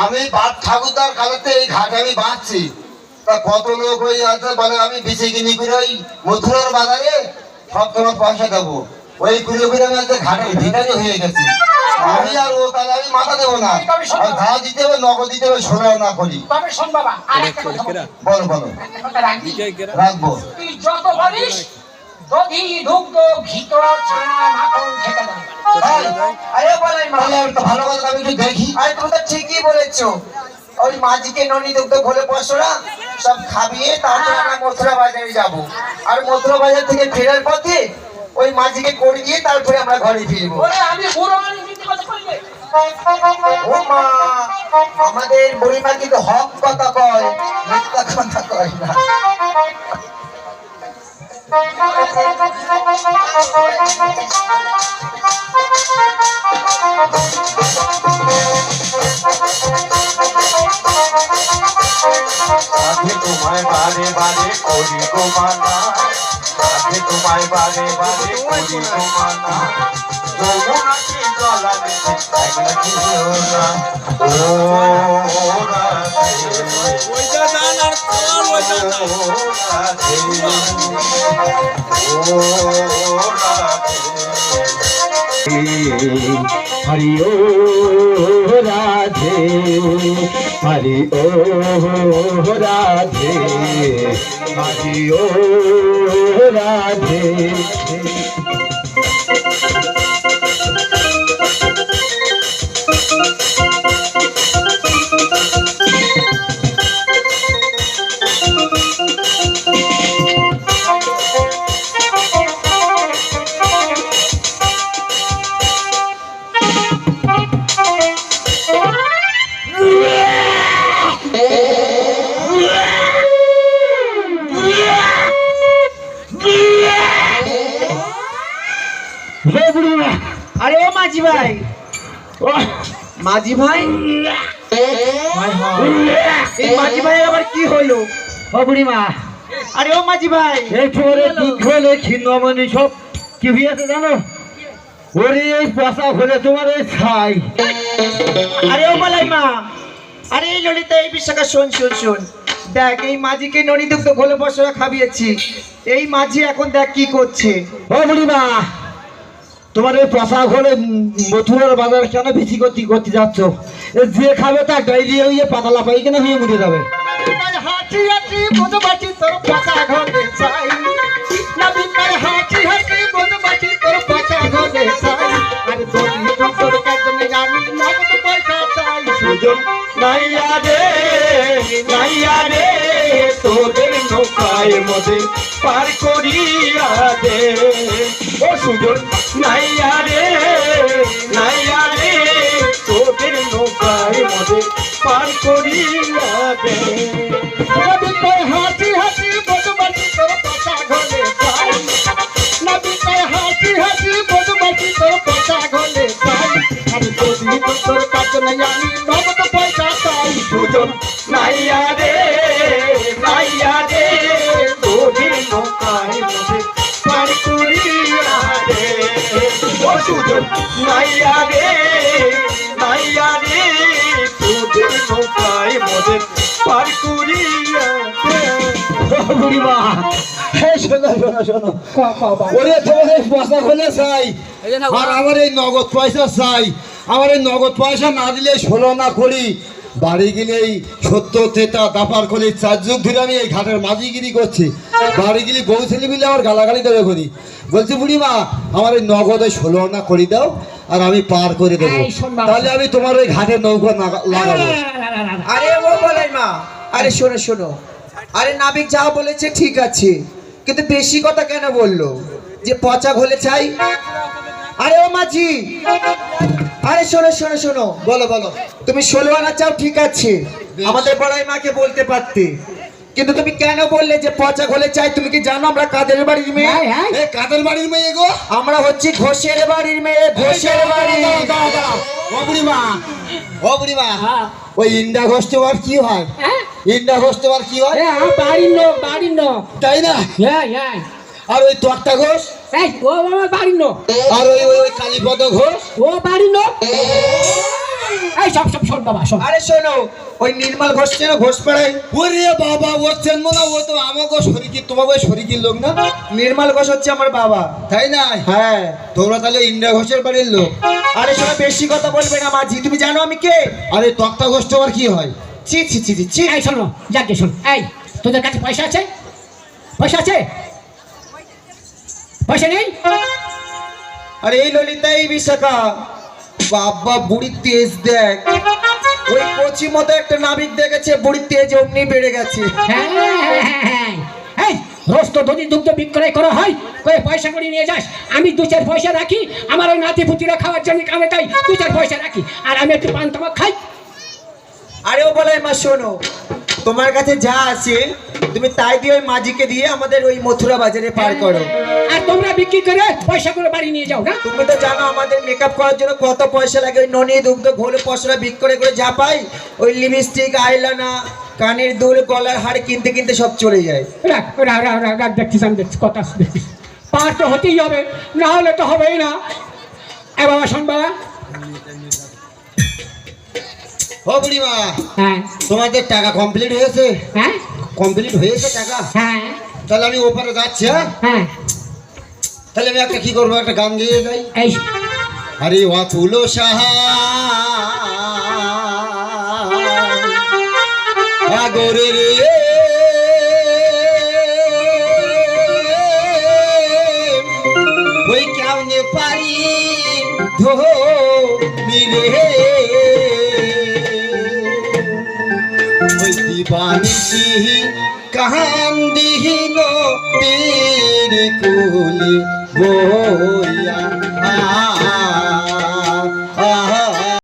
আমি বাদ ঠাকুরদার কালেতে এই ঘাটে আমি বাঁচছি তা কত লোক হয়ে আছে বলে আমি বেঁচে কিনি করে ওই মথুরার বাজারে সব তোমার পয়সা দেবো ওই ঘুরে ঘুরে আমি আজকে ঘাটের ভিখারি হয়ে গেছি আমি আর ও তাহলে আমি মাথা দেবো না ঘা দিতে হবে নগদ দিতে হবে সোনাও না করি বলো বলো রাখবো যত বলিস দধি দুগ্ধ ঘিত ছানা মাখন খেতে দাও আরে বলাই মালা তো ভালো কথা আমি একটু দেখি আরে তুমি তো ঠিকই বলেছো ওই মাঝিকে ননি দুগ্ধ ঘোলে পশরা সব খাবিয়ে তারপরে আমরা মথুরা বাজারে যাব আর মথুরা বাজার থেকে ফেরার পথে ওই মাঝিকে করে দিয়ে তারপরে আমরা ঘরে ফিরবো ওরে আমি বুড়ো মানুষ মিথ্যে কথা কইলে ও মা আমাদের বুড়িমা কিন্তু হক কথা কয় মিথ্যা কথা কয় না আগে তোমায় বারে বারে করি গো মানা আগে তোমায় বারে বারে করি গো মানা যমুনাকে জলা দিতে একলা কিও না ও রাধে ওইটা দান আর তোমার ওইটা দান ও রাধে हरि ओ राधे हरि ओ राधे हरि ओ राधे আরে ও মাঝি ভাই মাঝি ভাই এই মাঝি ভাই আবার কি হলো ও বুড়িমা আরে ও মাঝি ভাই এই পরে দুধ হলে ছিন্নমণি সব কি হয়েছে জানো ওরে এই পচা হলে তোমার এই ছাই আরে ও বলাই মা আরে এই ললিতা এই বিশাখা শোন শোন শোন দেখ এই মাঝিকে ননি দুগ্ধ ঘোলে পশরা খাবিয়েছি এই মাঝি এখন দেখ কি করছে ও বুড়িমা তোমার এই পচা ঘরে মথুরার বাজার কেন বেশি করতে যাচ্ছ যে খাবে তার ডায়রিয়া হয়ে পাতলা পায়খানা হয়ে মরে যাবে হাঁটি হাঁটি মধুবাটি তোর পচা ঘরে চাই নবী কার হাঁটি হাঁটি মধুবাটি তোর পচা ঘরে চাই আরে তোর তোর কাজে জানি নগদ পয়সা চাই সুজন নাইয়া রে তোদের নৌকায় মধ্যে পার করিয়া দে ও সুজন নাইয়া রে তোদের নৌকায় মধ্যে পার করিয়া দে নবী কার হাঁটি হাঁটি মধুবাটি তোর পচা ঘরে চাই নবী কার হাঁটি হাঁটি মধুবাটি তোর পচা ঘরে চাই আরে তোর কাজে জানি নগদ পয়সা চাই সুজন নাইয়া রে তোদের নৌকায় মধ্যে পার করিয়া দে ও সুজন নাইয়া রে তোদের নৌকায় মধ্যে পার করিয়া দে বুড়িমা শোনো ওরে তোমার পয়সা খোলে চাই আর আমার এই নগদ পয়সা চাই আমার এই নগদ পয়সা না দিলে ষোলো না করি বাড়ি গেলেই সত্য তেতা দাপার করি 4 যুগ ধরে আমি এই ঘাটের মাঝিগিরি করছি বাড়ি গেলে বউ ছেলে মিলে আমার গালাগালি দেবে করি বলছি বুড়িমা আমার এই নগদে 16 না করে দাও আর আমি পার করে দেবো তাহলে আমি তোমার ওই ঘাটের নৌকা লাগাবো আরে ও বলাই মা আরে শোনো শোনো আরে নাবিক যা বলেছে ঠিক আছে কিন্তু বেশি কথা কেন বললো যে পচা ঘোলে চাই আরে ও মাঝি, আরে শোনো শোনো শোনো, বলো বলো। তুমি 16 আনা চাও ঠিক আছে, আমাদের বড়াই মাকে বলতে পারতে, কিন্তু তুমি কেন বললে যে পচা ঘোলে চাই? তুমি কি জানো আমরা কাদের বাড়ির মেয়ে? হ্যাঁ, হ্যাঁ। এ কাদের বাড়ির মেয়ে গো? আমরা হচ্ছি ঘোষের বাড়ির মেয়ে, ঘোষের বাড়ি। ও বুড়িমা, ও বুড়িমা, হ্যাঁ। ওই ইন্ডা ঘোষ তোমার কি হয়? হ্যাঁ? ইন্ডা ঘোষ তোমার কি হয়? আমার বাড়ির লোক, বাড়ির লোক। তাই না? হ্যাঁ, হ্যাঁ। আর ওই তক্তা ঘোষ, এই, ও আমার বাড়ির লোক। আর ওই ওই ওই কালীপদ ঘোষ, ও বাড়ির লোক। এই সব সব শোন বাবা, শোন। আরে শোনো, ওই নির্মল ঘোষ চেনো? ঘোষ পাড়ায় ওরে বাবা, ও চেনবো না? ও তো আমাকে শরিকি, তোমাকে শরিকির লোক না? নির্মল ঘোষ হচ্ছে আমার বাবা। তাই না? হ্যাঁ। তোমরা তাহলে ইন্ডা ঘোষের বাড়ির লোক। আরে শোনো, বেশি কথা বলবে না মাঝি, তুমি জানো আমি কে? আরে তক্তা ঘোষ তোমার কি হয়? ছি ছি ছি ছি ছি। এই শোনো, যাকে শোন। এই, তোদের কাছে পয়সা আছে? পয়সা আছে? পয়সা নেই? আরে এই ললিতা, এই বিশাখা, বাবা বুড়ির তেজ দেখ, ওই কচি মতো একটা নাবিক দেখেছে, বুড়ির তেজ অমনি বেড়ে গেছে। হ্যাঁ, হ্যাঁ, হ্যাঁ, হ্যাঁ। এই, রোজ তো দধি দুগ্ধ বিক্রয় করা হয়, করে পয়সা করে নিয়ে যাস। আমি 2-4 পয়সা রাখি, আমার ওই নাতি পুতিরা খাওয়ার জন্য কামে তাই 2-4 পয়সা রাখি, আর আমি একটু পান তামাক খাই। আরে ও বলে মা শোনো, তোমার কাছে যা আছে তুমি তাই দিয়ে ওই মাঝিকে দিয়ে আমাদের ওই মথুরা বাজারে পার করো। আর তোমরা বিক্রি করে পয়সা করে বাড়ি নিয়ে যাও না? তুমি তো জানো আমাদের মেকআপ করার জন্য কত পয়সা লাগে, ওই ননি দুগ্ধ ঘোলে পশরা বিক্রি করে করে যা পাই, ওই লিপস্টিক, আইলানা, কানের দুল, গলার হার কিনতে কিনতে সব চলে যায়। রাখ রাখ রাখ রাখ রাখ, দেখছিস আমি দেখছি, কথা দেখছিস। পার তো হতেই হবে, না হলে তো হবেই না। এ বাবা, শোন বাবা। ও বুড়িমা, হ্যাঁ, তোমাদের টাকা কমপ্লিট হয়েছে? হ্যাঁ, কমপ্লিট হয়েছে টাকা? হ্যাঁ, তাহলে আমি ওপারে যাচ্ছি। হ্যাঁ, হ্যাঁ। তাহলে আমি একটা কি করবো, একটা গান গেয়ে যাই। এই, আরে অতুল সাহা আগরে রে, ওই কেমনে পারি ধরে ওই দিবানিসি কান্দিহীন তীর কুলি বইয়া